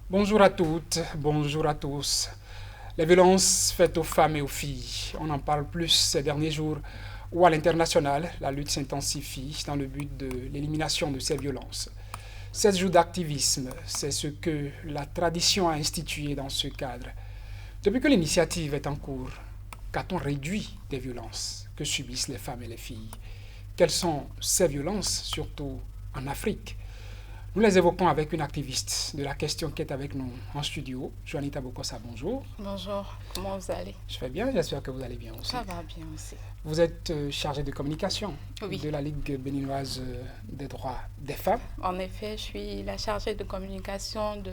Bonjour à toutes, bonjour à tous. Les violences faites aux femmes et aux filles, on en parle plus ces derniers jours où à l'international, la lutte s'intensifie dans le but de l'élimination de ces violences. 16 jours d'activisme, c'est ce que la tradition a institué dans ce cadre. Depuis que l'initiative est en cours, qu'a-t-on réduit des violences que subissent les femmes et les filles? Quelles sont ces violences, surtout en Afrique? Nous les évoquons avec une activiste de la question qui est avec nous en studio, Juanita Bokosa, bonjour. Bonjour, comment vous allez? Je vais bien, j'espère que vous allez bien aussi. Ça va bien aussi. Vous êtes chargée de communication Oui. de la Ligue béninoise des droits des femmes. En effet, je suis la chargée de communication de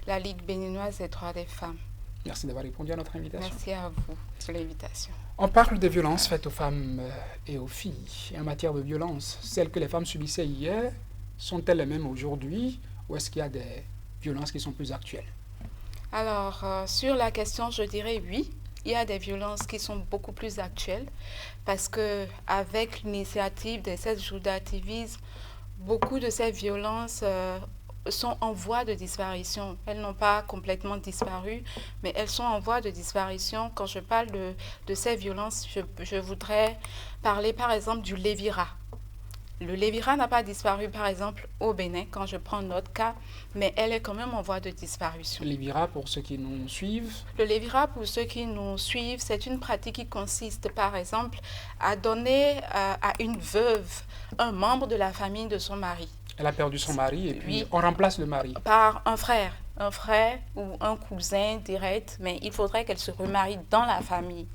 la Ligue béninoise des droits des femmes. Merci d'avoir répondu à notre invitation. Merci à vous pour l'invitation. On parle des violences faites aux femmes et aux filles. En matière de violence, celles que les femmes subissaient hier, sont-elles les mêmes aujourd'hui ou est-ce qu'il y a des violences qui sont plus actuelles? Alors, sur la question, je dirais oui. Il y a des violences qui sont beaucoup plus actuelles parce que avec l'initiative des 7 jours d'activisme, beaucoup de ces violences sont en voie de disparition. Elles n'ont pas complètement disparu, mais elles sont en voie de disparition. Quand je parle de ces violences, je voudrais parler par exemple du lévira. Le lévira n'a pas disparu, par exemple, au Bénin, quand je prends notre cas, mais elle est quand même en voie de disparition. Le lévira, pour ceux qui nous suivent. Le lévira, pour ceux qui nous suivent, c'est une pratique qui consiste, par exemple, à donner à une veuve un membre de la famille de son mari. Elle a perdu son mari et puis Oui. on remplace le mari. Par un frère ou un cousin direct, mais il faudrait qu'elle se remarie dans la famille.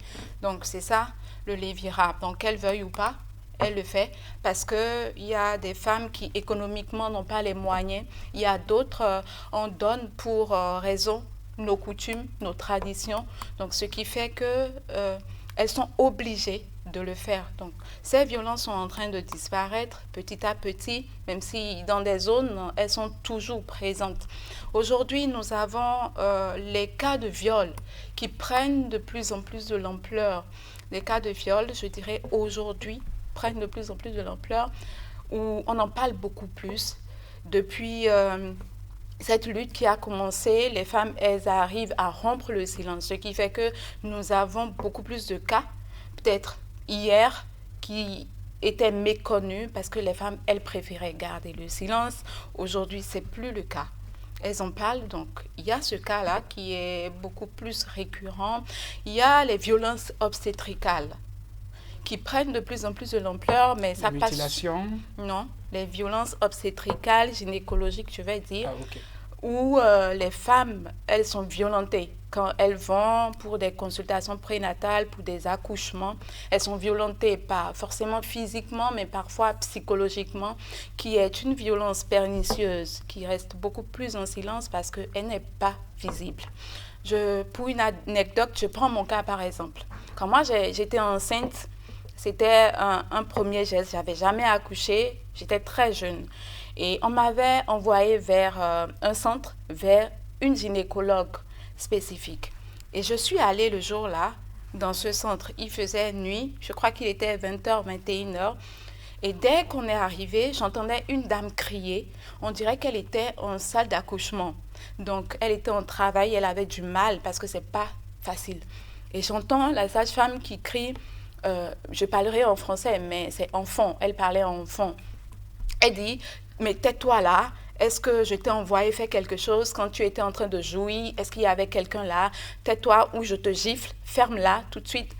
Donc c'est ça, le lévira. Donc qu'elle veuille ou pas, elle le fait parce qu'il y a des femmes qui économiquement n'ont pas les moyens. Il y a d'autres, on donne pour raison nos coutumes, nos traditions. Donc ce qui fait que elles sont obligées de le faire. Donc ces violences sont en train de disparaître petit à petit, même si dans des zones, elles sont toujours présentes. Aujourd'hui, nous avons les cas de viol qui prennent de plus en plus de l'ampleur. Les cas de viol, je dirais aujourd'hui, prennent de plus en plus de l'ampleur, où on en parle beaucoup plus. Depuis cette lutte qui a commencé, les femmes, elles arrivent à rompre le silence, ce qui fait que nous avons beaucoup plus de cas, peut-être hier, qui étaient méconnus parce que les femmes, elles préféraient garder le silence. Aujourd'hui, ce n'est plus le cas. Elles en parlent, donc il y a ce cas-là qui est beaucoup plus récurrent. Il y a les violences obstétricales qui prennent de plus en plus de l'ampleur, mais ça passe... Mutilation. Non, les violences obstétricales, gynécologiques, je vais dire, où les femmes, elles sont violentées. Quand elles vont pour des consultations prénatales, pour des accouchements, elles sont violentées, pas forcément physiquement, mais parfois psychologiquement, qui est une violence pernicieuse, qui reste beaucoup plus en silence parce qu'elle n'est pas visible. Pour une anecdote, je prends mon cas par exemple. Quand moi j'étais enceinte, c'était un premier geste. Je n'avais jamais accouché, j'étais très jeune. Et on m'avait envoyé vers un centre, vers une gynécologue spécifique. Et je suis allée le jour-là dans ce centre. Il faisait nuit, je crois qu'il était 20h, 21h. Et dès qu'on est arrivé, j'entendais une dame crier. On dirait qu'elle était en salle d'accouchement. Donc, elle était en travail, elle avait du mal parce que ce n'est pas facile. Et j'entends la sage-femme qui crie, je parlerai en français, mais c'est enfant, elle parlait en enfant. Elle dit, mais tais-toi là, est-ce que je t'ai envoyé faire quelque chose quand tu étais en train de jouir? Est-ce qu'il y avait quelqu'un là? Tais-toi ou je te gifle, ferme-la tout de suite.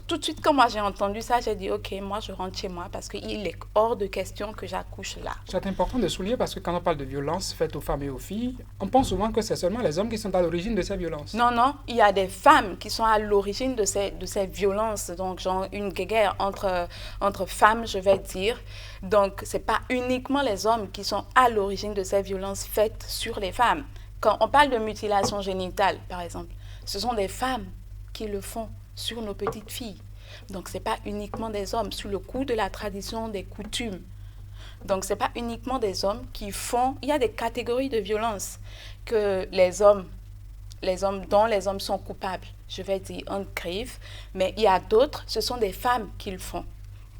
Tout de suite, quand moi j'ai entendu ça, j'ai dit, ok, moi je rentre chez moi parce qu'il est hors de question que j'accouche là. C'est important de souligner parce que quand on parle de violences faites aux femmes et aux filles, on pense souvent que c'est seulement les hommes qui sont à l'origine de ces violences. Non, non, il y a des femmes qui sont à l'origine de ces violences. Donc, genre une guerre entre femmes, je vais dire. Donc, ce n'est pas uniquement les hommes qui sont à l'origine de ces violences faites sur les femmes. Quand on parle de mutilation génitale, par exemple, ce sont des femmes qui le font sur nos petites filles. Donc, ce n'est pas uniquement des hommes, sous le coup de la tradition, des coutumes. Donc, ce n'est pas uniquement des hommes qui font... Il y a des catégories de violences que dont les hommes sont coupables. Je vais dire un griffe, mais il y a d'autres, ce sont des femmes qui le font.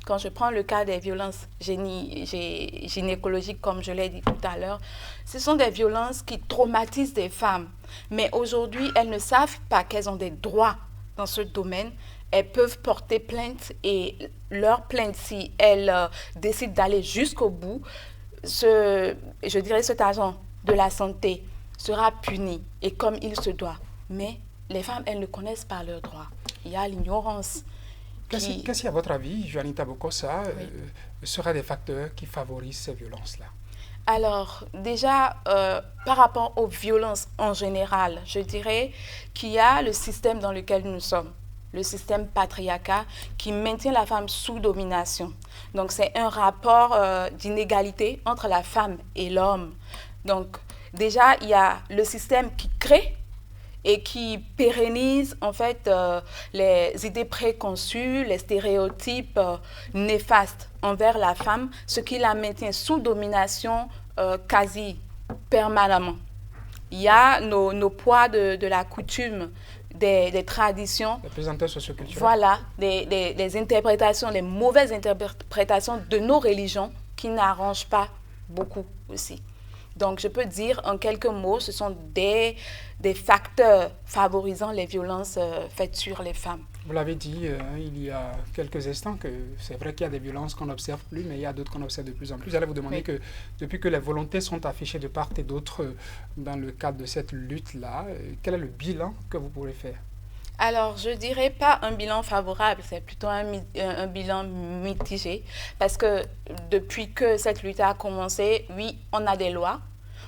quand je prends le cas des violences gynécologiques, comme je l'ai dit tout à l'heure, ce sont des violences qui traumatisent des femmes. Mais aujourd'hui, elles ne savent pas qu'elles ont des droits dans ce domaine. Elles peuvent porter plainte et leur plainte, si elles décident d'aller jusqu'au bout, je dirais cet agent de la santé sera puni et comme il se doit. Mais les femmes, elles ne connaissent pas leurs droits. Il y a l'ignorance. Qu'est-ce qui, à votre avis, Juanita Bokosa, seraient des facteurs qui favorisent ces violences-là? Alors, déjà, par rapport aux violences en général, je dirais qu'il y a le système dans lequel nous sommes, le système patriarcat qui maintient la femme sous domination. Donc, c'est un rapport d'inégalité entre la femme et l'homme. Donc, déjà, il y a le système qui crée et qui pérennise en fait les idées préconçues, les stéréotypes néfastes envers la femme, ce qui la maintient sous domination quasi permanemment. Il y a nos poids de la coutume, des traditions. Les présentations socioculturelles. Voilà, des interprétations, les mauvaises interprétations de nos religions qui n'arrangent pas beaucoup aussi. Donc, je peux dire en quelques mots, ce sont des facteurs favorisant les violences faites sur les femmes. Vous l'avez dit il y a quelques instants que c'est vrai qu'il y a des violences qu'on n'observe plus, mais il y a d'autres qu'on observe de plus en plus. J'allais vous demander que depuis que les volontés sont affichées de part et d'autre dans le cadre de cette lutte-là, quel est le bilan que vous pourrez faire? Alors, je ne dirais pas un bilan favorable, c'est plutôt un bilan mitigé, parce que depuis que cette lutte a commencé, oui, on a des lois.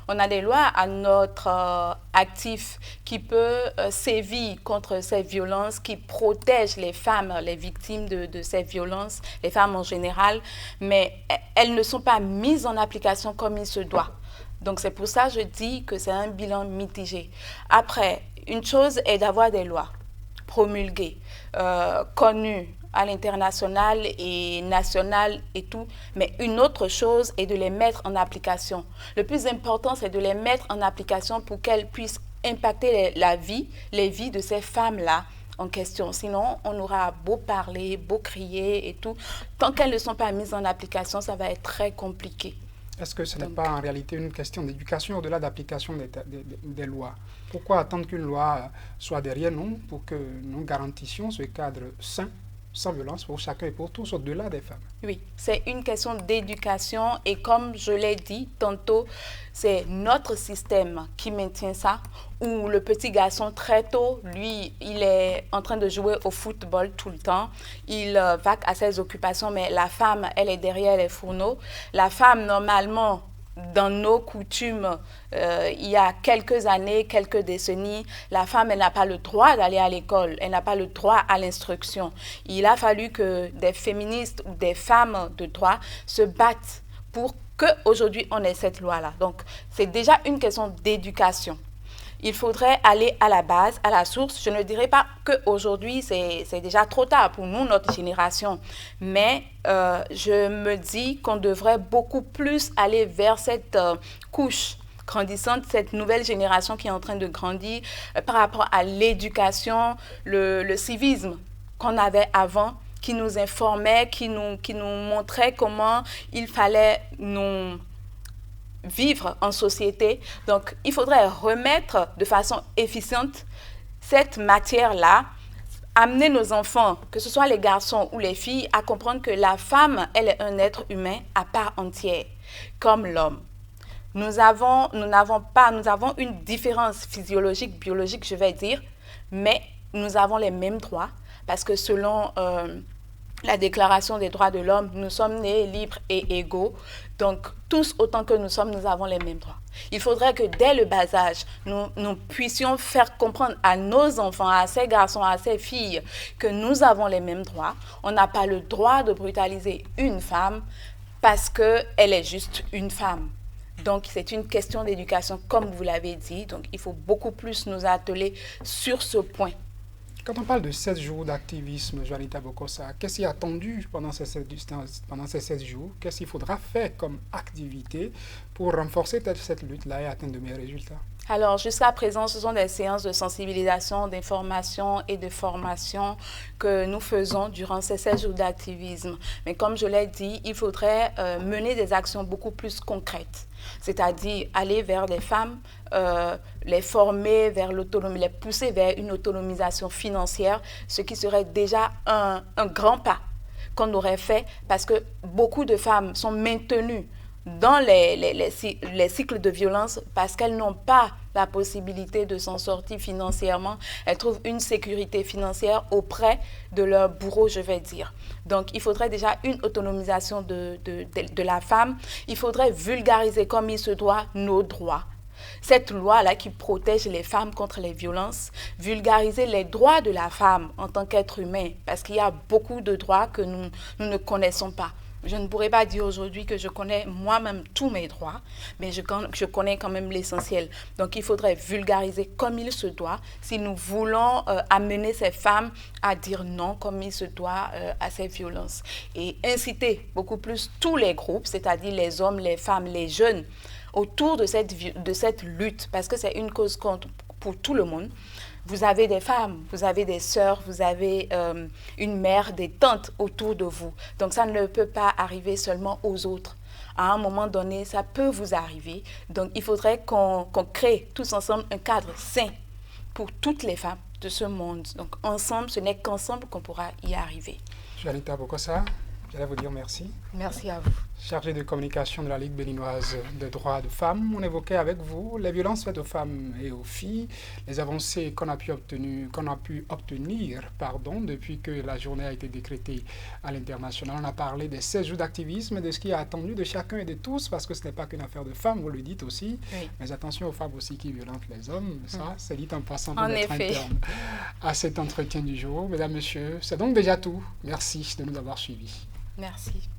On a des lois à notre actif qui peut sévir contre ces violences, qui protègent les femmes, les victimes de ces violences, les femmes en général, mais elles ne sont pas mises en application comme il se doit. Donc, c'est pour ça que je dis que c'est un bilan mitigé. Après, une chose est d'avoir des lois promulguées, connues à l'international et national et tout, mais une autre chose est de les mettre en application. Le plus important, c'est de les mettre en application pour qu'elles puissent impacter les vies de ces femmes-là en question. Sinon, on aura beau parler, beau crier et tout. Tant qu'elles ne sont pas mises en application, ça va être très compliqué. Est-ce que ce n'est pas en réalité une question d'éducation au-delà d'application des lois? Pourquoi attendre qu'une loi soit derrière nous pour que nous garantissions ce cadre sain, sans violence pour chacun et pour tous, au-delà des femmes? Oui, c'est une question d'éducation et comme je l'ai dit tantôt, c'est notre système qui maintient ça, où le petit garçon très tôt, lui, il est en train de jouer au football tout le temps, il va à ses occupations, mais la femme, elle est derrière les fourneaux. La femme, normalement, dans nos coutumes, il y a quelques années, quelques décennies, la femme, elle n'a pas le droit d'aller à l'école, elle n'a pas le droit à l'instruction. Il a fallu que des féministes ou des femmes de droit se battent pour qu'aujourd'hui on ait cette loi-là. Donc, c'est déjà une question d'éducation. Il faudrait aller à la base, à la source. Je ne dirais pas qu'aujourd'hui, c'est déjà trop tard pour nous, notre génération. Mais je me dis qu'on devrait beaucoup plus aller vers cette couche grandissante, cette nouvelle génération qui est en train de grandir par rapport à l'éducation, le civisme qu'on avait avant, qui nous informait, qui nous montrait comment il fallait nous vivre en société. Donc, il faudrait remettre de façon efficiente cette matière-là, amener nos enfants, que ce soit les garçons ou les filles, à comprendre que la femme, elle est un être humain à part entière, comme l'homme. Nous avons une différence physiologique, biologique, je vais dire, mais nous avons les mêmes droits, parce que selon la Déclaration des droits de l'homme, nous sommes nés libres et égaux. Donc, tous autant que nous sommes, nous avons les mêmes droits. Il faudrait que dès le bas âge, nous puissions faire comprendre à nos enfants, à ces garçons, à ces filles, que nous avons les mêmes droits. On n'a pas le droit de brutaliser une femme parce qu'elle est juste une femme. Donc, c'est une question d'éducation, comme vous l'avez dit. Donc, il faut beaucoup plus nous atteler sur ce point. Quand on parle de 16 jours d'activisme, Juanita Bokosa, qu'est-ce qui est attendu pendant ces 16 jours? Qu'est-ce qu'il faudra faire comme activité pour renforcer cette lutte-là et atteindre de meilleurs résultats? Alors, jusqu'à présent, ce sont des séances de sensibilisation, d'information et de formation que nous faisons durant ces 16 jours d'activisme. Mais comme je l'ai dit, il faudrait mener des actions beaucoup plus concrètes, c'est-à-dire aller vers les femmes, les former vers l'autonomie, les pousser vers une autonomisation financière, ce qui serait déjà un grand pas qu'on aurait fait parce que beaucoup de femmes sont maintenues dans les cycles de violence parce qu'elles n'ont pas la possibilité de s'en sortir financièrement. Elles trouvent une sécurité financière auprès de leur bourreau, je vais dire. Donc, il faudrait déjà une autonomisation de la femme. Il faudrait vulgariser comme il se doit nos droits. Cette loi-là qui protège les femmes contre les violences, vulgariser les droits de la femme en tant qu'être humain, parce qu'il y a beaucoup de droits que nous ne connaissons pas. Je ne pourrais pas dire aujourd'hui que je connais moi-même tous mes droits, mais je connais quand même l'essentiel. Donc, il faudrait vulgariser comme il se doit si nous voulons amener ces femmes à dire non comme il se doit à ces violences. Et inciter beaucoup plus tous les groupes, c'est-à-dire les hommes, les femmes, les jeunes, autour de cette lutte, parce que c'est une cause pour tout le monde. Vous avez des femmes, vous avez des sœurs, vous avez une mère, des tantes autour de vous. Donc ça ne peut pas arriver seulement aux autres. À un moment donné, ça peut vous arriver. Donc il faudrait qu'on crée tous ensemble un cadre sain pour toutes les femmes de ce monde. Donc ensemble, ce n'est qu'ensemble qu'on pourra y arriver. Juanita Bokosa, je vais vous dire merci. Merci à vous. Chargé de communication de la Ligue béninoise des droits de femmes, on évoquait avec vous les violences faites aux femmes et aux filles, les avancées qu'on a pu obtenir depuis que la journée a été décrétée à l'international. On a parlé des 16 jours d'activisme, de ce qui est attendu de chacun et de tous, parce que ce n'est pas qu'une affaire de femmes, vous le dites aussi, oui. Mais attention aux femmes aussi qui violentent les hommes, ça c'est dit en passant pour mettre un terme à cet entretien du jour. Mesdames, Messieurs, c'est donc déjà tout. Merci de nous avoir suivis. Merci.